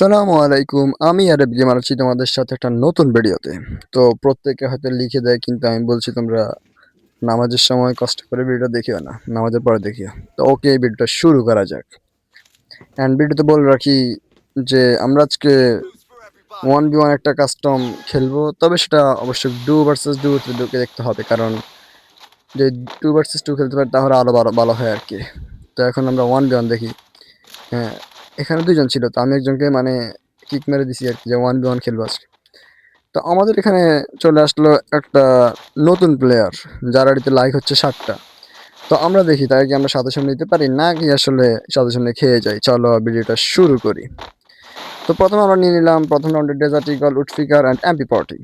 আসসালামু আলাইকুম। আমি আরেফ গেমার আছি তোমাদের সাথে একটা নতুন ভিডিওতে। তো প্রত্যেকে হয়তো লিখে দেয় কিন্তু আমি বলছি তোমরা নামাজের সময় কষ্ট করে ভিডিওটা দেখিও না। নামাজের পরে দেখিও। তো ওকে এই ভিডিওটা শুরু করা যাক। অ্যান্ড ভিডিওতে বলে রাখি যে আমরা আজকে 1v1 একটা কাস্টম খেলবো। তবে সেটা অবশ্যই ডু ভার্সেস ডু কে দেখতে হবে। কারণ যে 2 ভার্সেস 2 খেলতে পারি তাহলে আরো ভালো হয় আরকি। তো এখন আমরা 1v1 দেখি। হ্যাঁ, এখানে ২ জন ছিল। তো আমি একজনকে মানে কিক মেরে দিছি আরকি যে 1v1 খেলবো আজকে। তো আমাদের এখানে চলে আসলো একটা নতুন প্লেয়ার যার আইডিতে লাইক হচ্ছে 60টা। তো আমরা দেখি তাকে কি আমরা সাজেশন নিতে পারি নাকি আসলে সাজেশনে খেয়ে যাই। চলো ভিডিওটা শুরু করি। তো প্রথমে আমরা নিয়ে নিলাম প্রথম রাউন্ডে desert eagle, woodpecker and MP party.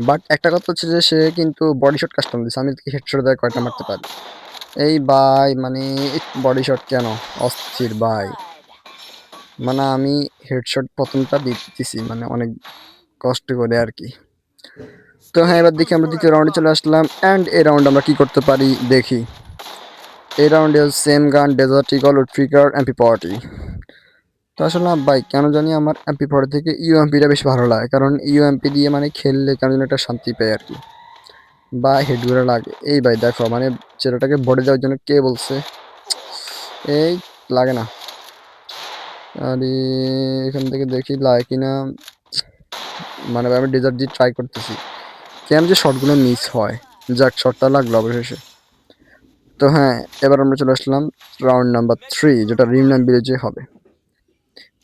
But একটা কথা হচ্ছে যে সে কিন্তু বডি শট কাস্টম দিচ্ছে। আমি দেখি হেডশট দেয় কয়টা মারতে পারি। এই ভাই মানে বডি শট কেন অস্থির ভাই। মানে আমি হেডশট প্রথমটা দিতেছি মানে অনেক কষ্ট করে আর কি। তো হ্যাঁ, এবার দেখি আমরা দ্বিতীয় রাউন্ডে চলে আসলাম অ্যান্ড এই রাউন্ডে আমরা কি করতে পারি দেখি। এই রাউন্ডে সেম গান ডেজার্ট ইগল, উডফিকার, এমপি পার্টি। তো আসলে না ভাই কেন জানি আমার এমপি পার্টি থেকে ইউএমপিটা বেশি ভালো লাগে। কারণ ইউএমপি দিয়ে মানে খেললে কেন যেন একটা শান্তি পাই আর কি। বা হেডগুলো লাগে। এই ভাই দেখো মানে ছেলেটাকে বডি দেওয়ার জন্য কে বলছে? এই লাগে না। আরে এখান থেকে দেখি লাগে কিনা। মানে আমি ডেজার্ট দিয়ে ট্রাই করতেছি। কেন যে শটগুলো মিস হয়। যাক শটটা লাগলো অবশেষে। তো হ্যাঁ, এবার আমরা চলে আসলাম রাউন্ড নাম্বার 3 যেটা রিমনাম ভিলেজে হবে।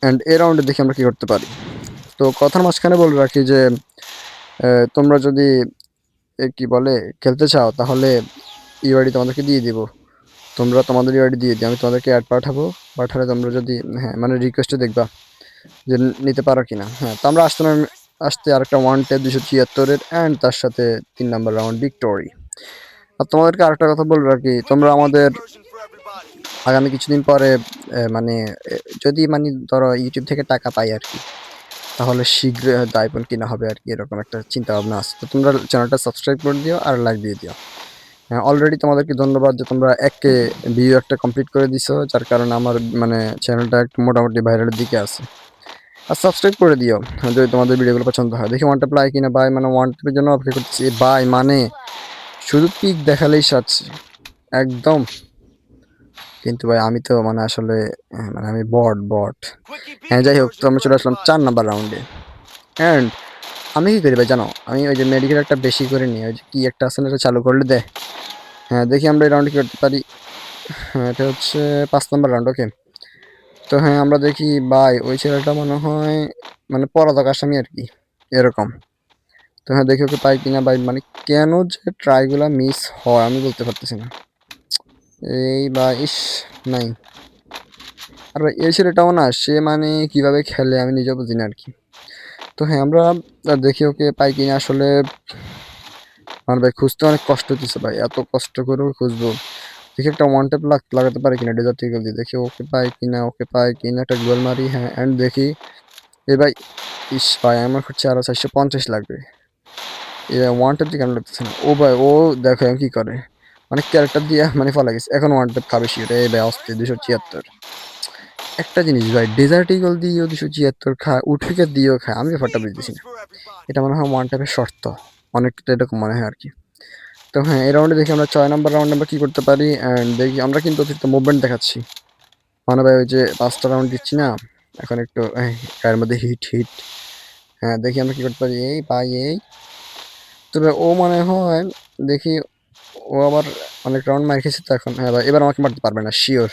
অ্যান্ড এই রাউন্ডে দেখি আমরা কি করতে পারি। তো কথার মাঝখানে বলে রাখি যে তোমরা যদি কি বলে খেলতে চাও তাহলে ইউআইডি তোমাদেরকে দিয়ে দিব। তোমরা তোমাদের ইউআইডি দিয়ে দিও। আমি তোমাদেরকে অ্যাড পাঠাবো। পাঠালে তোমরা যদি হ্যাঁ মানে রিকোয়েস্টে দেখবা যে নিতে পারো কিনা। হ্যাঁ, তো আমরা আসতে আরেকটা 1 ট্যাপ 276 অ্যান্ড তার সাথে 3 নাম্বার রাউন্ড ভিক্টোরি। আর তোমাদেরকে আরেকটা কথা বলে রাখি তোমরা আমাদের আগামী কিছুদিন পরে মানে যদি মানে ধরো ইউটিউব থেকে টাকা পাই আর কি তাহলে শীঘ্রই হয়তো আইফোন কিনা হবে আর কি এরকম একটা চিন্তা ভাবনা আছে। তো তোমরা চ্যানেলটা সাবস্ক্রাইব করে দিও আর লাইক দিয়ে দিও। হ্যাঁ, অলরেডি তোমাদেরকে ধন্যবাদ যে তোমরা 1K ভিউ একটা কমপ্লিট করে দিছো যার কারণে আমার মানে চ্যানেলটা একটু মোটামুটি ভাইরালের দিকে আছে। আর সাবস্ক্রাইব করে দিও যদি তোমাদের ভিডিওগুলো পছন্দ হয়। দেখি ওয়ান ট্যাপ লাইক কিনা ভাই মানে ওয়ান ট্যাপের জন্য অপেক্ষা করতেছি ভাই মানে শুধু পিক দেখালেই সাজছে একদম। কিন্তু ভাই আমি তো মানে আসলে মানে আমি বট। হ্যাঁ, যাই হোক তো আমরা চলে আসলাম 4 নাম্বার রাউন্ডে। অ্যান্ড আমি কি করি ভাই জানো? আমি ওই যে মেডিকেল একটা বেশি করে নিই। ওই যে কি একটা আছে না এটা চালু করলে দেয়। হ্যাঁ, দেখি আমরা এই রাউন্ডে কি করতে পারি। হ্যাঁ, এটা হচ্ছে 5 নাম্বার রাউন্ড ওকে। তো হ্যাঁ, আমরা দেখি ভাই ওই ছেলেটা মনে হয় মানে পলাতক আসামি আর কি এরকম। তো হ্যাঁ, দেখি ওকে পাই কিনা ভাই মানে কেন যে ট্রাইগুলা মিস হয় আমি বলতে পারতেছি না। এই বা ইস নাই। আর ভাই এই ছেলেটাও না সে মানে কিভাবে খেলে আমি নিজেও বুঝি না আর কি। তো হ্যাঁ, আমরা দেখি ওকে পাই কিনা আসলে। আমার ভাই খুঁজতে অনেক কষ্ট হচ্ছে ভাই এত কষ্ট করেও খুঁজবো। দেখি একটা ওয়ান ট্যাপ লাগাতে পারি কিনা ডেজার্ট ইগল দিয়ে দেখি ওকে পাই কিনা একটা গোল মারি। হ্যাঁ, অ্যান্ড দেখি এ ভাই ইস ভাই আমার হচ্ছে আরো 450 লাগবে। এ ওয়ান ট্যাপ দিয়ে কেন লাগতেছে না? ও ভাই ও দেখো এখন কি করে মানে ক্যারেক্টার দিয়ে মানে ফলা গেছে এখন ওয়ান ট্যাপ খাবে শিওর। এই ভাই অস্তে 276। একটা জিনিস ভাই ডেজার্ট ইগল দিয়েও 276 খায়, উডফিকার দিয়েও খায়। আমি ব্যাপারটা বুঝতেছি না। এটা মনে হয় ওয়ান ট্যাপের শর্ত অনেকটা এরকম মনে হয় আর কি। তো হ্যাঁ, এই রাউন্ডে দেখি আমরা 6 নাম্বার রাউন্ডে আমরা কি করতে পারি। অ্যান্ড দেখি আমরা কিন্তু অতিরিক্ত মুভমেন্ট দেখাচ্ছি মানে ভাই ওই যে 5টা রাউন্ড দিচ্ছি না এখন একটু গায়ের মধ্যে হিট। হ্যাঁ, দেখি আমরা কি করতে পারি। এই ভাই এই তবে ও মনে হয় দেখি ও আবার অনেক রাউন্ড মার খেয়েছে তো এখন। হ্যাঁ ভাই এবার আমাকে মারতে পারবে না শিওর।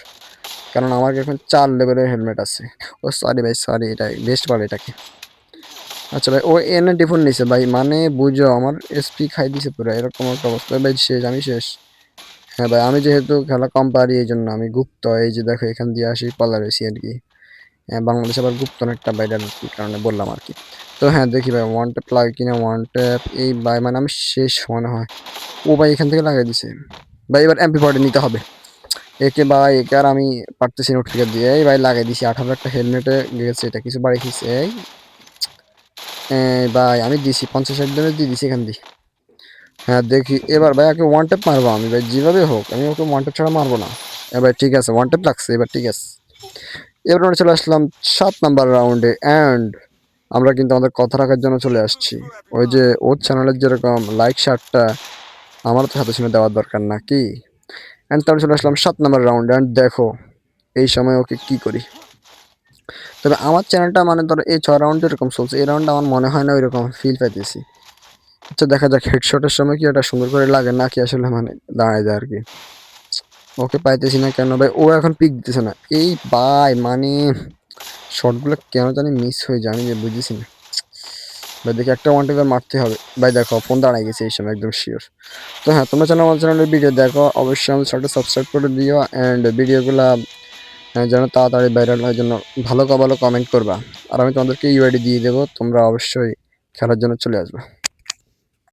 কারণ আমার এখন 4 লেভেলের হেলমেট আছে। ও সরি ভাই সরি এটা বেস্ট বলে এটাকে। আচ্ছা ভাই ও এনে ডিফুন নিছে ভাই মানে বুঝো আমার এসপি খাই দিছে পুরো এরকম একটা অবস্থা ভাই শেষ আমি শেষ। হ্যাঁ ভাই আমি যেহেতু খেলা কম পারি এই জন্য আমি গুপ্ত এই যে দেখো এখান দিয়ে আসি পালা রয়েছি আর কি। হ্যাঁ, বাংলাদেশ আবার গুপ্ত অনেকটা বাইরের কি কারণে বললাম আর কি। তো হ্যাঁ দেখি ভাই ওয়ান ট্যাপ লাগে কিনা ওয়ান ট্যাপ এই ভাই মানে আমি শেষ মনে হয়। ও ভাই এখান থেকে লাগাই দিছে ভাই এবার এমপি ফর্টি নিতে হবে। একে ভাই একে আর আমি পারতেছি নোটিফিকেশন দিয়ে এই ভাই লাগাই দিছি 18 একটা হেলমেটে গেছে এটা কিছু বাড়ি খেয়েছে এই ভাই আমি দিছি 50-60 ড্যামেজ দিয়ে দিছি এখান দিয়ে। হ্যাঁ দেখি এবার ভাই ওকে ওয়ান ট্যাপ মারবো আমি ভাই যেভাবে হোক আমি ওকে ওয়ান ট্যাপ ছাড়া মারবো না। ভাই ঠিক আছে ওয়ান ট্যাপ লাগছে এবার ঠিক আছে। এবার আমরা চলে আসলাম 7 নাম্বার রাউন্ডে অ্যান্ড আমরা কিন্তু আমাদের কথা রাখার জন্য চলে আসছি। ওই যে ওর চ্যানেলের যেরকম লাইক শার্টটা আমারও তো সাথে সাথে দেওয়ার দরকার নাকি? অ্যান্ড তারপর চলে আসলাম 7 নাম্বার রাউন্ডে অ্যান্ড দেখো এই সময় ওকে কি করি। তবে আমার চ্যানেলটা মানে ধরো এই 6 রাউন্ড যেরকম চলছে এই রাউন্ডে আমার মনে হয় না ওইরকম ফিল পাইতেছি। আচ্ছা দেখা যাক হেডশটের সময় কি এটা সুন্দর করে লাগে নাকি আসলে মানে দাঁড়ায় যায় আর কি। ওকে পাইতেছি না কেন ভাই, ও এখন পিক দিতেছে না এই ভাই, মানে শটগুলো কেন জানি মিস হয়ে যায়, আমি যে বুঝতেছি না ভাই। দেখি একটা ওয়ান টাইম মারতে হবে ভাই। দেখো ফোন দাঁড়ায় গেছে এই সময় একদম শিওর। তো হ্যাঁ, তোমরা যেন আমার চ্যানেলের ভিডিও দেখো অবশ্যই আমার চ্যানেলটা সাবস্ক্রাইব করে দিও অ্যান্ড ভিডিওগুলা যেন তাড়াতাড়ি ভাইরাল হওয়ার জন্য ভালো ভালো কমেন্ট করবা। আর আমি তোমাদেরকে ইউআইডি দিয়ে দেবো, তোমরা অবশ্যই খেলার জন্য চলে আসবে।